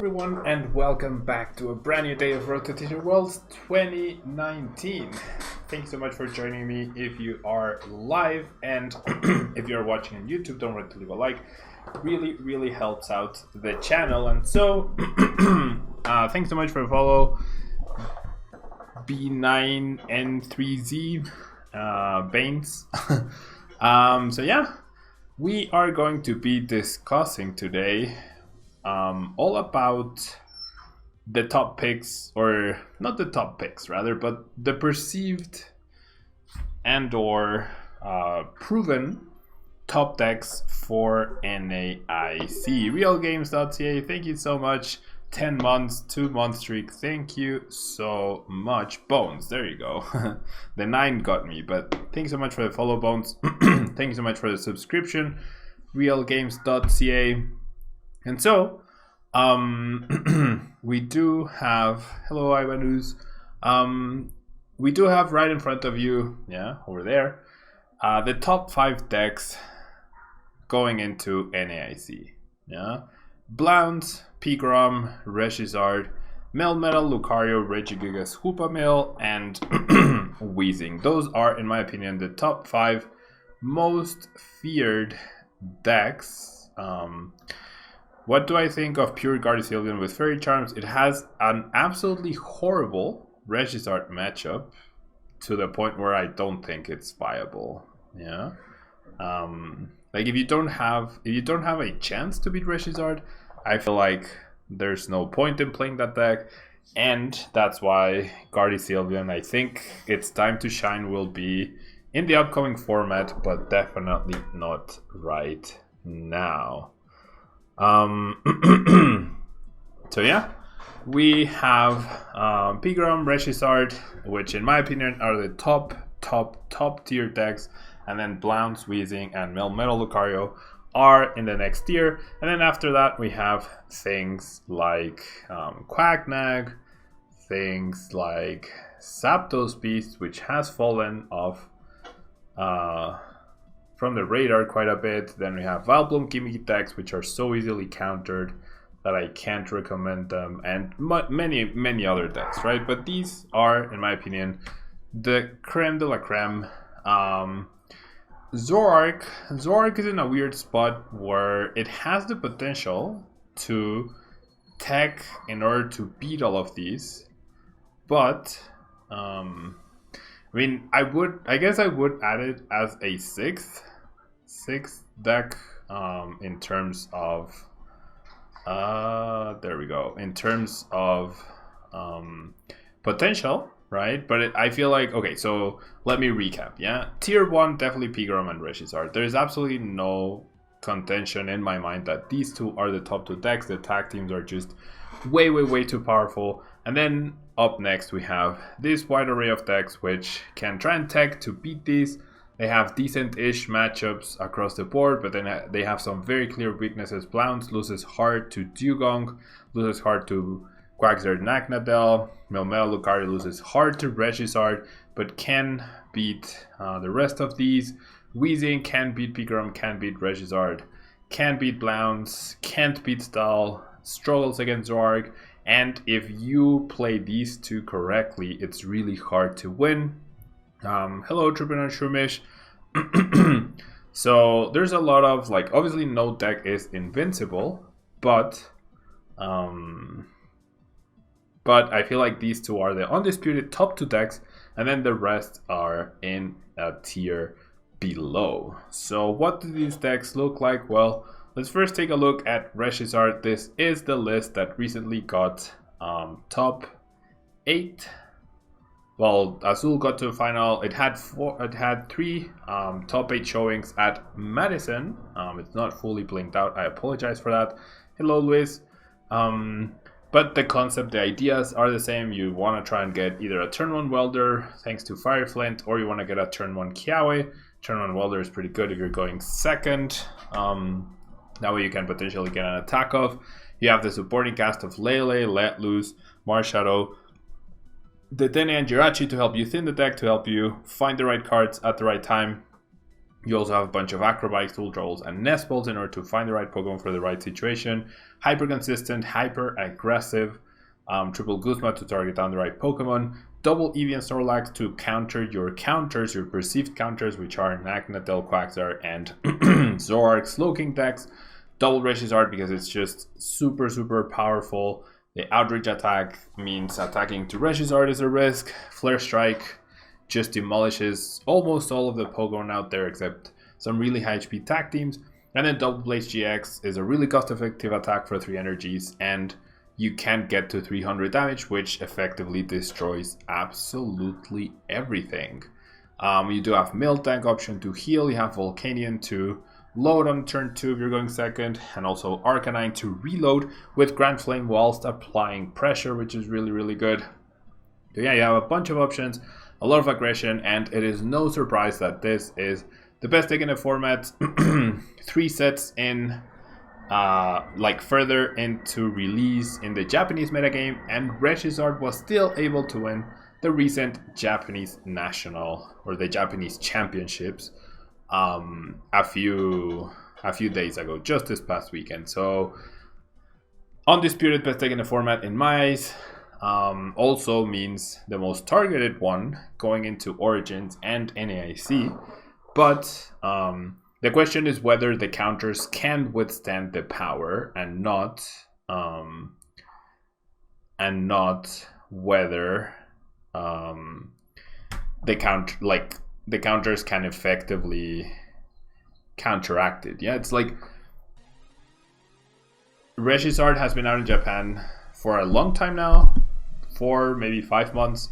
everyone, and welcome back to a brand new day of Road to TCG Worlds 2019. Thank you so much for joining me if you are live, and if you're watching on YouTube, don't forget to leave a like. Really helps out the channel. And so thanks so much for the follow, B9N3Z Baines. So yeah, we are going to be discussing today all about the top picks, or not the top picks rather, but the perceived and or proven top decks for NAIC. Realgames.ca, thank you so much. 10 months, 2-month streak, thank you so much. Bones, there you go. The 9 got me, but thanks so much for the follow, Bones. Thank you so much for the subscription. Realgames.ca. And so, we do have, hello Ivanus, we do have right in front of you, over there, the top 5 decks going into NAIC. Blounce, Pegram, Art, Melmetal, Lucario, Regigigas, Hoopamill, and Weezing. Those are, in my opinion, the top 5 most feared decks. What do I think of Pure Gardesillion with Fairy Charms? It has an absolutely horrible Art matchup to the point where I don't think it's viable. Like if you don't have a chance to beat Art, I feel like there's no point in playing that deck, and that's why Gardesillion, I think its time to shine will be in the upcoming format, but definitely not right now. So yeah, we have Pegram, Art, which in my opinion are the top tier decks, and then Blounce, Weezing, and Melmetal Lucario are in the next tier. And then after that we have things like Quagnag, things like Zapdos Beast, which has fallen off from the radar quite a bit. Then we have Vileplume gimmicky decks, which are so easily countered that I can't recommend them, and many other decks, right? But these are, in my opinion, the creme de la creme. Zoroark is in a weird spot where it has the potential to tech in order to beat all of these, but I mean, I guess I would add it as a sixth deck in terms of there we go, in terms of potential, right? But I feel like, okay, so let me recap. Tier 1, definitely Pegram and Art. There's absolutely no contention in my mind that these two are the top 2 decks. The tag teams are just way too powerful. And then up next we have this wide array of decks which can try and tech to beat these. They have decent-ish matchups across the board, but then they have some very clear weaknesses. Blounce loses hard to Dugong, loses hard to Quagsire Nagnadel. Melmetal Lucario loses hard to Art, but can beat the rest of these. Weezing can beat Pegram, can beat Art, can beat Blounce, can't beat Stahl, struggles against Zoroark, and if you play these two correctly, it's really hard to win. Hello, Tribunal Shumish. So there's a lot of, like, obviously no deck is invincible, but I feel like these two are the undisputed top 2 decks, and then the rest are in a tier below. So what do these decks look like? Well, let's first take a look at Art. This is the list that recently got top 8. Well, Azul got to the final. It had 3 top 8 showings at Madison. It's not fully blinked out. I apologize for that. Hello, Luis. But the concept, the ideas are the same. You want to try and get either a turn 1 Welder thanks to Fireflint, or you want to get a turn 1 Kiawe. Turn 1 Welder is pretty good if you're going second. That way you can potentially get an attack off. You have the supporting cast of Lele, Let Loose, Marshadow, Dedenne, and Jirachi to help you thin the deck, to help you find the right cards at the right time. You also have a bunch of acrobatics, ultraviols, and nest balls in order to find the right Pokemon for the right situation. Hyper consistent, hyper aggressive, triple Guzma to target down the right Pokemon. Double Eevee and Snorlax to counter your counters, your perceived counters, which are Naganadel, Quagsire, and Zoroark Slowking decks. Double Art because it's just super, super powerful. The Outrage attack means attacking to Art is a risk. Flare Strike just demolishes almost all of the Pokemon out there except some really high HP tag teams. And then Double Blaze GX is a really cost-effective attack for 3 energies, and you can't get to 300 damage, which effectively destroys absolutely everything. You do have Miltank option to heal, you have Volcanion to load on turn 2 if you're going second, and also Arcanine to reload with Grand Flame whilst applying pressure, which is really, really good. So yeah, you have a bunch of options, a lot of aggression, and it is no surprise that this is the best deck in the format. 3 sets in, further into release in the Japanese metagame, and Art was still able to win the recent Japanese national or the Japanese championships a few days ago, just this past weekend. So undisputed best deck in the format in my eyes. Also means the most targeted one going into Origins and NAIC. But the question is whether the counters can withstand the power, and not whether the counters can effectively counteract it. Yeah, it's like Art has been out in Japan for a long time now, 4 maybe 5 months.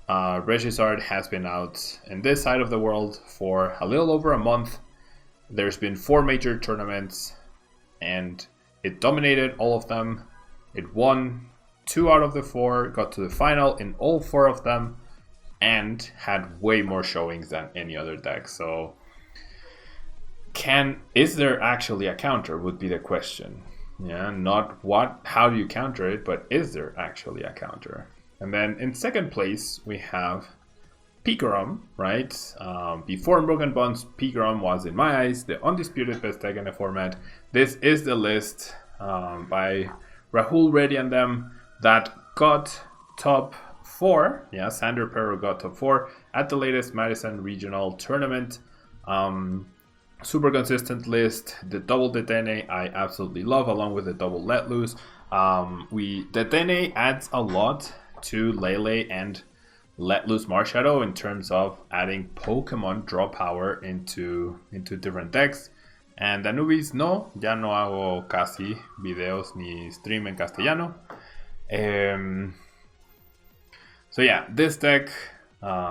Art has been out in this side of the world for a little over a month. There's been 4 major tournaments, and it dominated all of them. It won 2 out of the 4, got to the final in all 4 of them, and had way more showings than any other deck. So is there actually a counter would be the question. Yeah, not how do you counter it, but is there actually a counter? And then in second place we have Pegram, right? Before Broken Bonds, Pegram was, in my eyes, the undisputed best deck in the format. This is the list by Rahul Reddy and them that got top 4. Yeah, Sander Perro got top 4 at the latest Madison Regional Tournament. Super consistent list. The double Detene I absolutely love, along with the double Let Loose. Detene adds a lot to Lele and Let Loose Marshadow in terms of adding Pokemon draw power into different decks. And Anubis, no, ya no hago casi videos ni stream en castellano. So yeah, this deck,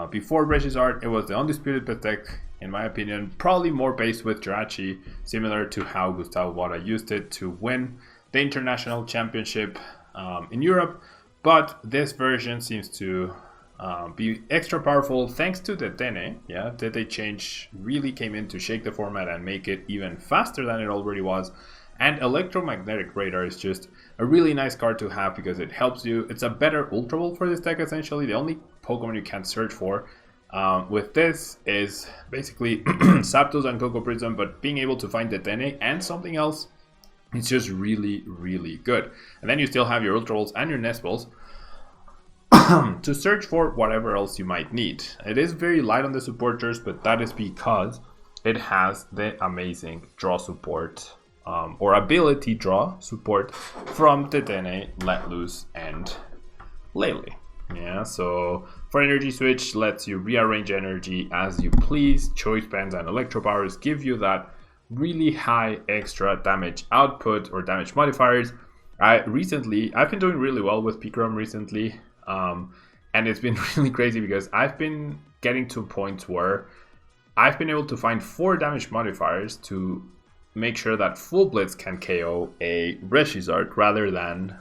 before Art, it was the undisputed best deck, in my opinion, probably more based with Jirachi, similar to how Gustavo Wada used it to win the international championship in Europe. But this version seems to be extra powerful thanks to the Detene. Yeah, the change really came in to shake the format and make it even faster than it already was. And Electromagnetic Radar is just a really nice card to have because it helps you. It's a better Ultra Ball for this deck, essentially. The only Pokemon you can search for with this is basically Zapdos and Coco Prism, but being able to find Detene and something else, it's just really, really good. And then you still have your Ultra Balls and your Nest Balls to search for whatever else you might need. It is very light on the supporters, but that is because it has the amazing draw support or ability draw support from Detene, Let Loose, and Lele. Yeah, so for Energy Switch, lets you rearrange energy as you please. Choice Bands and Electro Powers give you that really high extra damage output or damage modifiers. I've been doing really well with Pegram recently, and it's been really crazy because I've been getting to points where I've been able to find 4 damage modifiers to make sure that Full Blitz can KO a Art rather than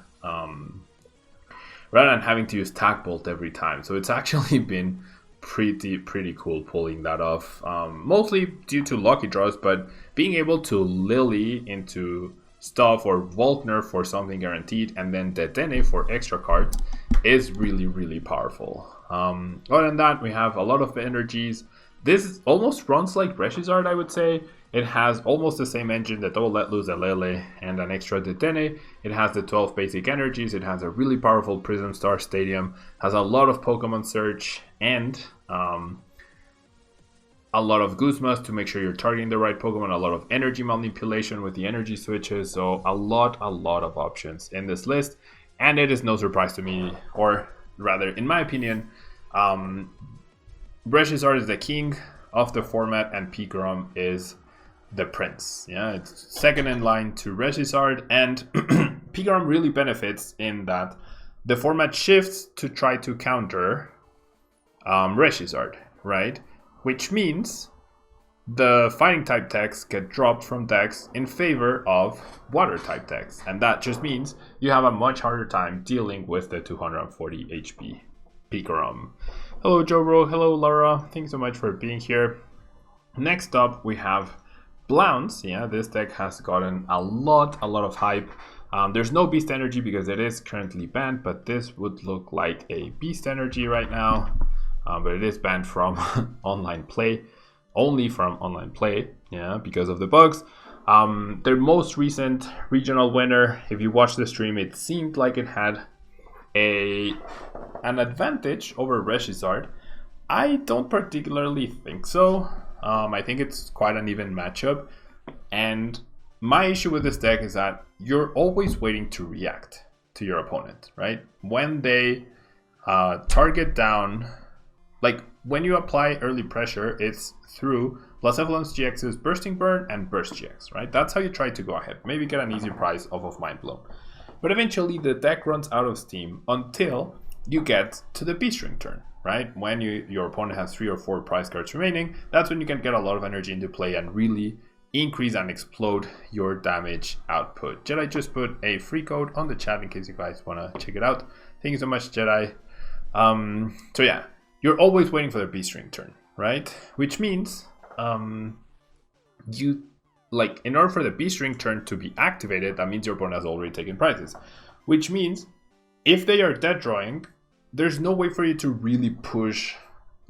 having to use Tack Bolt every time. So it's actually been pretty cool pulling that off, mostly due to lucky draws, but being able to Lily into stuff or Volkner for something guaranteed and then Detene for extra cards is really, really powerful. Other than that, we have a lot of energies, This almost runs like Reshi's Art, I would say. It has almost the same engine, the double Let Loose, a Lele, and an extra Detene. It has the 12 basic energies. It has a really powerful Prism Star Stadium. Has a lot of Pokemon Search and a lot of Guzmas to make sure you're targeting the right Pokemon. A lot of energy manipulation with the energy switches. So a lot of options in this list. And it is no surprise to me, or rather, in my opinion, Reshi's Art is the king of the format, and Pegram is the prince. Yeah, it's second in line to Reshi's Art, and Pegram really benefits in that the format shifts to try to counter Reshi's Art, right? Which means the fighting type decks get dropped from decks in favor of water type decks, and that just means you have a much harder time dealing with the 240 HP Pegram. Hello Joe Bro, hello Laura, thanks so much for being here. Next up we have Blounce. Yeah, this deck has gotten a lot of hype. There's no Beast Energy because it is currently banned, but this would look like a Beast Energy right now. But it is banned from online play, only from online play, yeah, because of the bugs. Their most recent regional winner, if you watch the stream, it seemed like it had an advantage over Reshi's Art. I don't particularly think so. I think it's quite an even matchup, and my issue with this deck is that you're always waiting to react to your opponent, right? When they target down, like when you apply early pressure, it's through Blacephalon's GX's Bursting Burn and Burst GX, right? That's how you try to go ahead, maybe get an easy prize off of Mind Blown. But eventually the deck runs out of steam until you get to the B-String turn, right? When your opponent has 3 or 4 prize cards remaining, that's when you can get a lot of energy into play and really increase and explode your damage output. Jedi just put a free code on the chat in case you guys want to check it out. Thank you so much, Jedi. So yeah, you're always waiting for the B-String turn, right? Which means you, like, in order for the B-String turn to be activated, that means your opponent has already taken prizes. Which means if they are dead drawing, there's no way for you to really push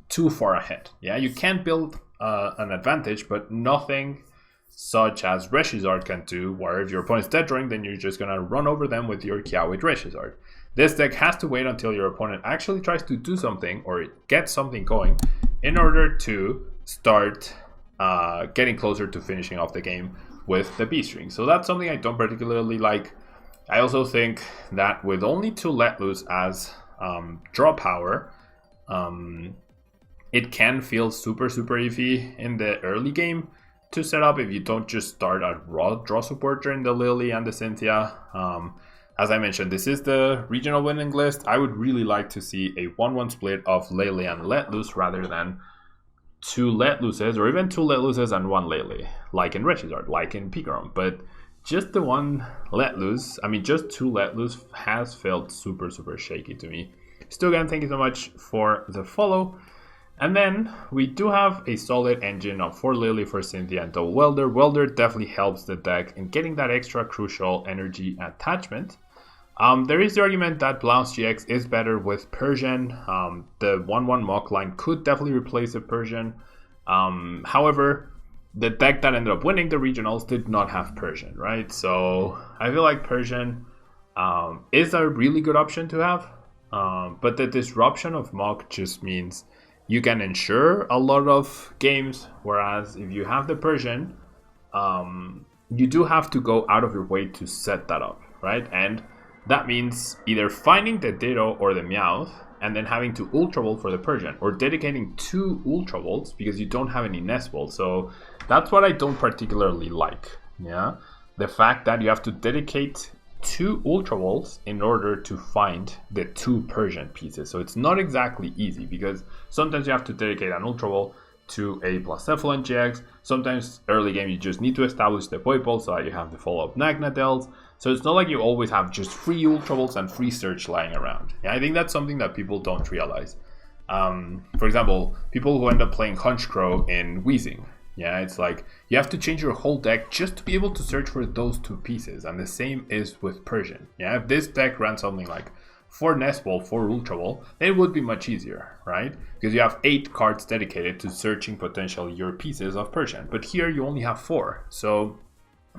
too far ahead. Yeah, you can build an advantage, but nothing such as Reshi's Art can do, where if your opponent's dead drawing, then you're just gonna run over them with your Kiawe Reshi's Art. This deck has to wait until your opponent actually tries to do something or get something going in order to start getting closer to finishing off the game with the B-String. So that's something I don't particularly like. I also think that with only 2 Let Loose as draw power, it can feel super iffy in the early game to set up if you don't just start a raw draw support during the Lily and the Cynthia. As I mentioned, this is the regional winning list. I would really like to see a 1-1 split of Lele and Let Loose rather than 2 Let Looses, or even 2 Let Looses and 1 Lele, like in Reshi's Art, like in Pegram. But just the 1 Let Loose, I mean, just 2 Let Loose has felt super shaky to me. Stugan, thank you so much for the follow. And then we do have a solid engine of 4 Lily, for Cynthia, and Double Welder. Welder definitely helps the deck in getting that extra crucial energy attachment. There is the argument that Blounce GX is better with Persian. The 1-1 Mock line could definitely replace the Persian. However, the deck that ended up winning the regionals did not have Persian, right? So I feel like Persian is a really good option to have. But the disruption of Mock just means you can ensure a lot of games, whereas if you have the Persian, you do have to go out of your way to set that up, right? And that means either finding the Ditto or the Meowth and then having to Ultra Volt for the Persian, or dedicating 2 Ultra Volts because you don't have any Nest Volt. So that's what I don't particularly like. Yeah, the fact that you have to dedicate 2 Ultra Volts in order to find the 2 Persian pieces. So it's not exactly easy because sometimes you have to dedicate an Ultra Volt to a Blacephalon GX. Sometimes early game you just need to establish the Poipole so that you have the follow-up Nagnadels. So it's not like you always have just free Ultra Volts and free Search lying around. Yeah, I think that's something that people don't realize. For example, people who end up playing Hunchcrow in Wheezing. Yeah, it's like you have to change your whole deck just to be able to search for those 2 pieces. And the same is with Persian. Yeah, if this deck ran something like for Nest Ball, for Ultra Ball, then it would be much easier, right? Because you have 8 cards dedicated to searching potentially your pieces of Persian. But here you only have 4. So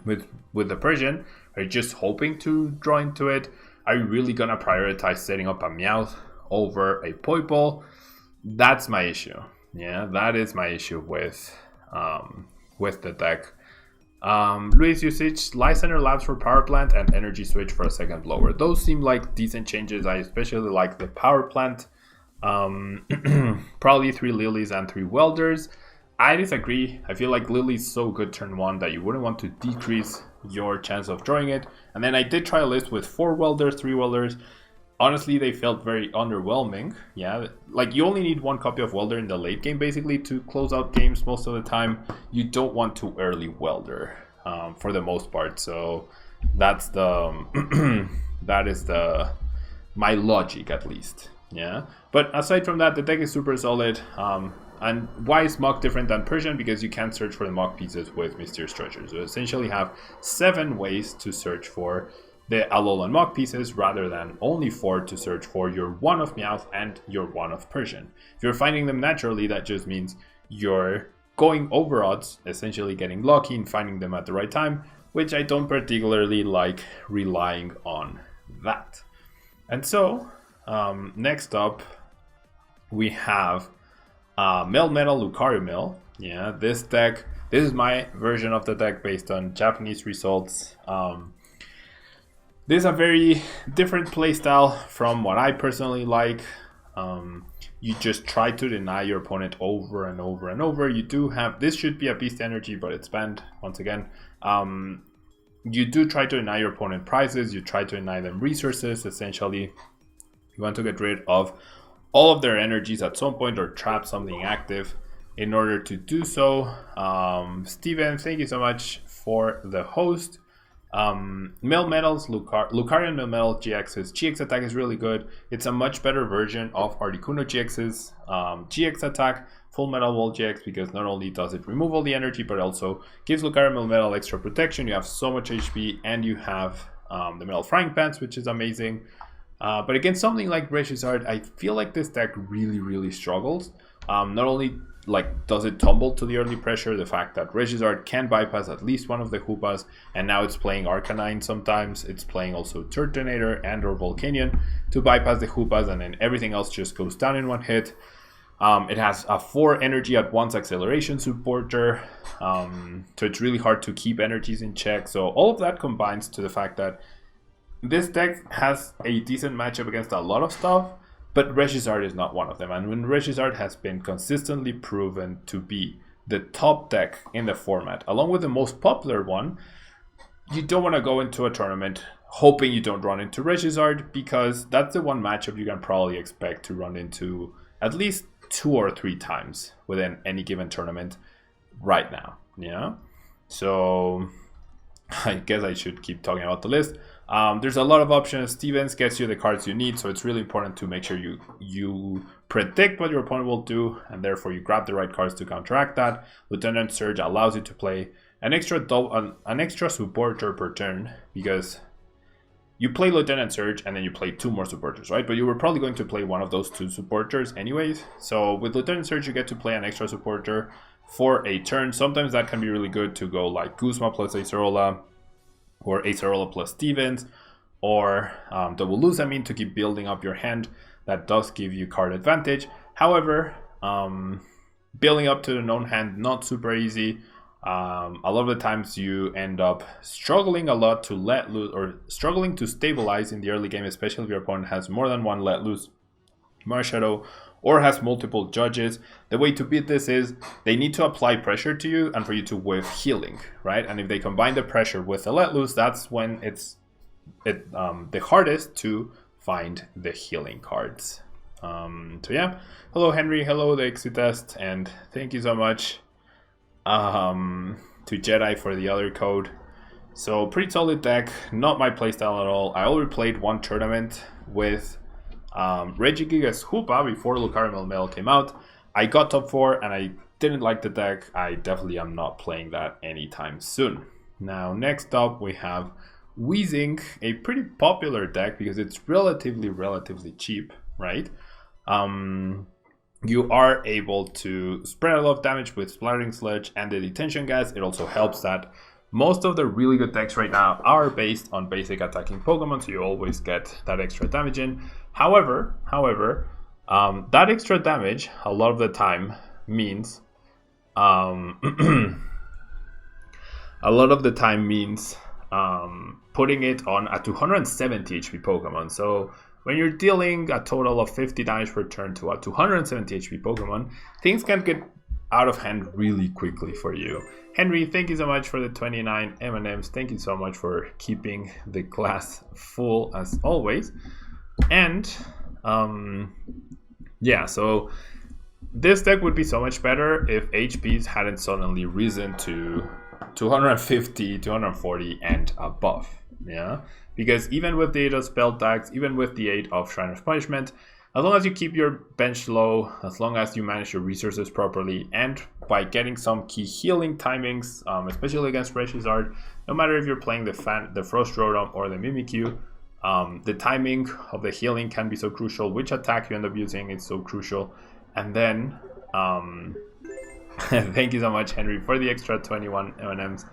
with the Persian, are you just hoping to draw into it? Are you really gonna prioritize setting up a Meowth over a Poipole? That's my issue. Yeah, that is my issue with the deck. Luis usage, Light Center Labs for Power Plant and Energy Switch for a second blower. Those seem like decent changes. I especially like the Power Plant. Probably 3 Lilies and 3 Welders. I disagree. I feel like Lily's so good turn 1 that you wouldn't want to decrease your chance of drawing it. And then I did try a list with 4 Welders, 3 Welders. Honestly, they felt very underwhelming. Yeah, like you only need 1 copy of Welder in the late game basically to close out games most of the time. You don't want to early Welder for the most part. So that's the that is my logic at least. Yeah, but aside from that, the deck is super solid. And why is Mock different than Persian? Because you can search for the Mock pieces with Mysterious Treasure. So you essentially have 7 ways to search for the Alolan Mock pieces rather than only 4 to search for your 1 of Meowth and your 1 of Persian. If you're finding them naturally, that just means you're going over odds, essentially getting lucky and finding them at the right time, which I don't particularly like relying on that. And so, next up, we have Melmetal Lucario Mill. Yeah, this is my version of the deck based on Japanese results. This is a very different playstyle from what I personally like. You just try to deny your opponent over and over and over. You do have, this should be a Beast Energy, but it's banned once again. You do try to deny your opponent prizes. You try to deny them resources. Essentially, you want to get rid of all of their energies at some point or trap something active. In order to do so, Steven, thank you so much for the host. Melmetal's Lucario and Melmetal GX's GX attack is really good. It's a much better version of Articuno GX's GX attack, Full Metal Wall GX, because not only does it remove all the energy, but also gives Lucario and Melmetal extra protection. You have so much HP, and you have the Metal Frying Pans, which is amazing. But against something like Regizard, I feel like this deck really struggles. Not only like does it tumble to the early pressure, the fact that Regizard can bypass at least one of the Hoopas, and now it's playing Arcanine sometimes, it's playing also Turtonator and or Volcanion to bypass the Hoopas, and then everything else just goes down in one hit. It has a 4 energy at once acceleration supporter, so it's really hard to keep energies in check. So all of that combines to the fact that this deck has a decent matchup against a lot of stuff, but Regizard is not one of them. And when Regizard has been consistently proven to be the top deck in the format, along with the most popular one, you don't want to go into a tournament hoping you don't run into Regizard, because that's the one matchup you can probably expect to run into at least 2 or 3 times within any given tournament right now. Yeah. So I guess I should keep talking about the list. There's a lot of options. Stevens gets you the cards you need, so it's really important to make sure you predict what your opponent will do, and therefore you grab the right cards to counteract that. Lieutenant Surge allows you to play an extra supporter per turn, because you play Lieutenant Surge and then you play 2 more supporters, right? But you were probably going to play one of those 2 supporters anyways. So with Lieutenant Surge, you get to play an extra supporter for a turn. Sometimes that can be really good to go like Guzma plus Acerola, or Acerola plus Stevens, or double Luzamine to keep building up your hand. That does give you card advantage. However, building up to the known hand, not super easy. A lot of the times you end up struggling a lot to let loose, or struggling to stabilize in the early game, especially if your opponent has more than 1 let loose Marshadow or has multiple judges. The way to beat this is they need to apply pressure to you and for you to whiff healing, right? And if they combine the pressure with the let loose, that's when it's the hardest to find the healing cards. So yeah, hello Henry, hello the Exit Test, and thank you so much to Jedi for the other code. So pretty solid deck, not my playstyle at all. I already played 1 tournament with Regigigas Hoopa before Lucario Melmetal came out. I got top 4 and I didn't like the deck. I definitely am not playing that anytime soon. Now next up we have Wheezing, a pretty popular deck because it's relatively cheap, right? You are able to spread a lot of damage with Splattering Sludge and the Detention Gas. It also helps that most of the really good decks right now are based on basic attacking Pokemon, so you always get that extra damage in. However, that extra damage a lot of the time means putting it on a 270 HP Pokemon. So when you're dealing a total of 50 damage per turn to a 270 HP Pokemon, things can get out of hand really quickly for you. Henry, thank you so much for the 29 M&Ms. Thank you so much for keeping the glass full as always. And yeah, so this deck would be so much better if HPs hadn't suddenly risen to 250, 240 and above. Yeah, because even with the 8 of spell tags, even with the 8 of Shrine of Punishment, as long as you keep your bench low, as long as you manage your resources properly, and by getting some key healing timings, especially against Art, no matter if you're playing the Frost Rotom or the Mimikyu, the timing of the healing can be so crucial. Which attack you end up using is so crucial. And then, thank you so much, Henry, for the extra 21 M&Ms.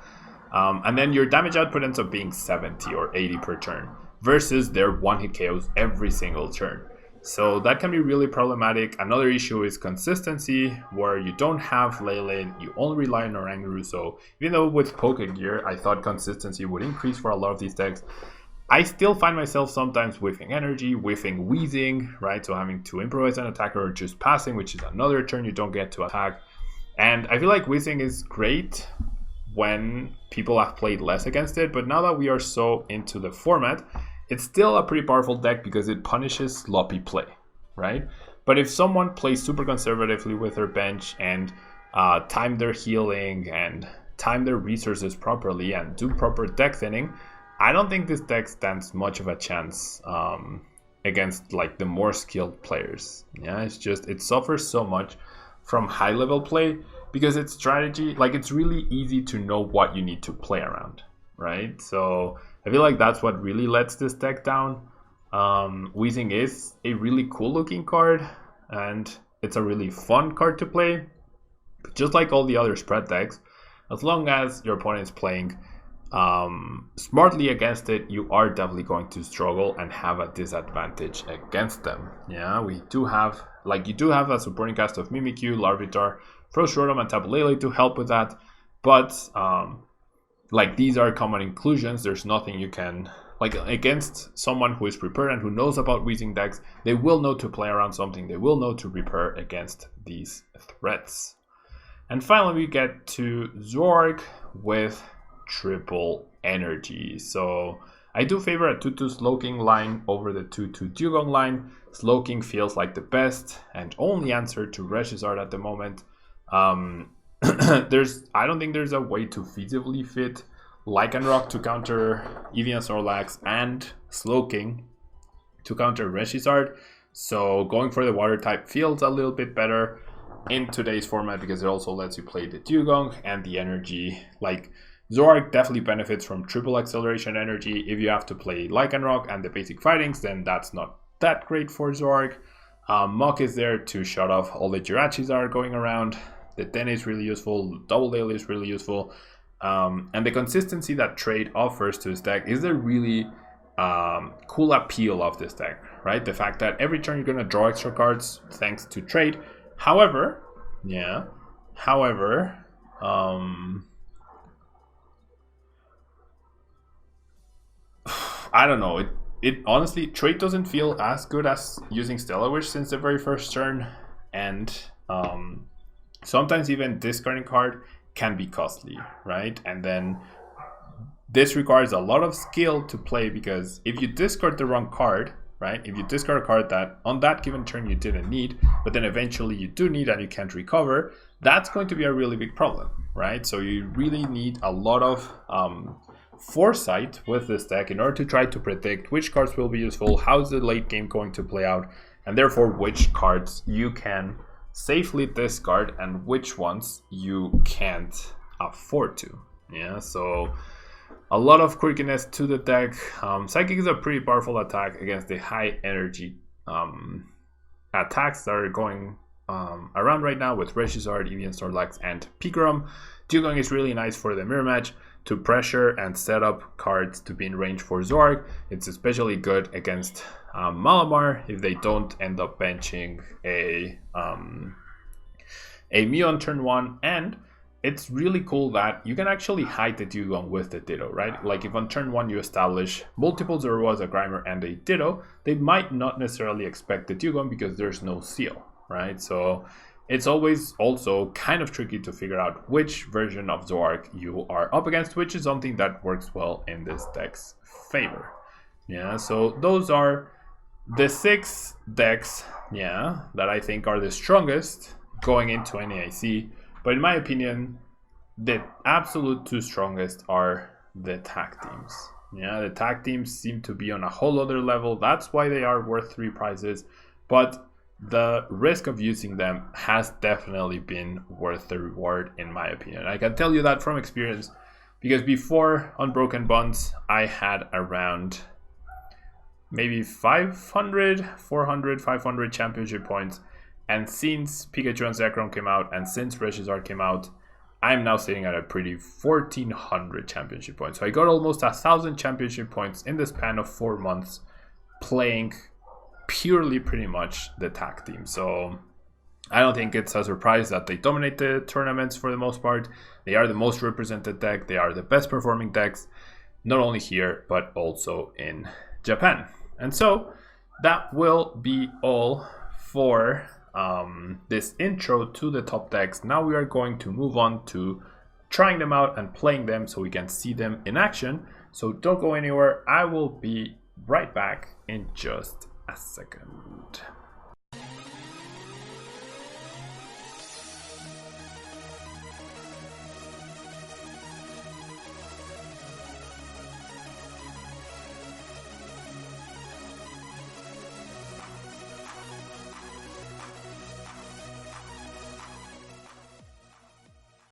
And then your damage output ends up being 70 or 80 per turn, versus their one-hit KOs every single turn. So that can be really problematic. Another issue is consistency, where you don't have Leyline, you only rely on Oranguru. So even though with Pokegear, I thought consistency would increase for a lot of these decks, I still find myself sometimes whiffing energy, whiffing wheezing, right? So having to improvise an attacker or just passing, which is another turn you don't get to attack. And I feel like wheezing is great when people have played less against it, but now that we are so into the format, it's still a pretty powerful deck because it punishes sloppy play, right? But if someone plays super conservatively with their bench and time their healing and time their resources properly and do proper deck thinning, I don't think this deck stands much of a chance against like the more skilled players. Yeah, it suffers so much from high level play because its strategy, like it's really easy to know what you need to play around, right? So I feel like that's what really lets this deck down. Wheezing is a really cool looking card and it's a really fun card to play. But just like all the other spread decks, as long as your opponent is playing smartly against it, you are definitely going to struggle and have a disadvantage against them. Yeah, you do have a supporting cast of Mimikyu, Larvitar, Frost Rotom, and Tapu Lele to help with that. But like these are common inclusions. There's nothing you can like against someone who is prepared and who knows about wheezing decks. They will know to play around something. They will know to prepare against these threats. And finally, we get to Zorg with triple energy. So I do favor a 2-2 Slowking line over the 2-2 Dugong line. Slowking feels like the best and only answer to Art at the moment. I don't think there's a way to feasibly fit Lycanroc to counter Evian Snorlax and Slowking to counter Art. So going for the water type feels a little bit better in today's format because it also lets you play the Dugong and the energy. Like Zorg definitely benefits from triple acceleration energy. If you have to play Lycanroc and the basic fightings, then that's not that great for Zorg. Muk is there to shut off all the Jirachis that are going around. The Den is really useful, Double Daily is really useful. And the consistency that Trade offers to this deck is the really cool appeal of this deck, right? The fact that every turn you're going to draw extra cards thanks to Trade. However, I don't know. It honestly, Trade doesn't feel as good as using Stellar Wish since the very first turn, and sometimes even discarding card can be costly, right? And then this requires a lot of skill to play because if you discard the wrong card, right? If you discard a card that on that given turn you didn't need, but then eventually you do need and you can't recover, that's going to be a really big problem, right? So you really need a lot of foresight with this deck in order to try to predict which cards will be useful, how's the late game going to play out, and therefore which cards you can safely discard and which ones you can't afford to. Yeah, so a lot of quirkiness to the deck. Psychic is a pretty powerful attack against the high energy attacks that are going around right now with Regis Art, Evian Snorlax, and Pegram. Dugong is really nice for the mirror match to pressure and set up cards to be in range for Zoroark. It's especially good against Malamar if they don't end up benching a Mew on turn 1. And it's really cool that you can actually hide the Dugong with the Ditto, right? Like if on turn 1 you establish multiple Zoroas, a Grimer, and a Ditto, they might not necessarily expect the Dugong because there's no seal, right? So it's always also kind of tricky to figure out which version of Zoroark you are up against, which is something that works well in this deck's favor. Yeah, so those are the 6 decks, yeah, that I think are the strongest going into NAIC. But in my opinion, the absolute 2 strongest are the tag teams. Yeah, the tag teams seem to be on a whole other level. That's why they are worth 3 prizes. But the risk of using them has definitely been worth the reward, in my opinion. I can tell you that from experience, because before Unbroken Bonds, I had around maybe 400, 500 championship points. And since Pikachu and Zekrom came out, and since Regis Art came out, I'm now sitting at a pretty 1400 championship points. So I got almost 1000 championship points in the span of 4 months playing purely pretty much the tag team. So I don't think it's a surprise that they dominate the tournaments for the most part. They are the most represented deck. They are the best performing decks, not only here, but also in Japan. And so that will be all for this intro to the top decks. Now we are going to move on to trying them out and playing them so we can see them in action. So don't go anywhere. I will be right back in just a second.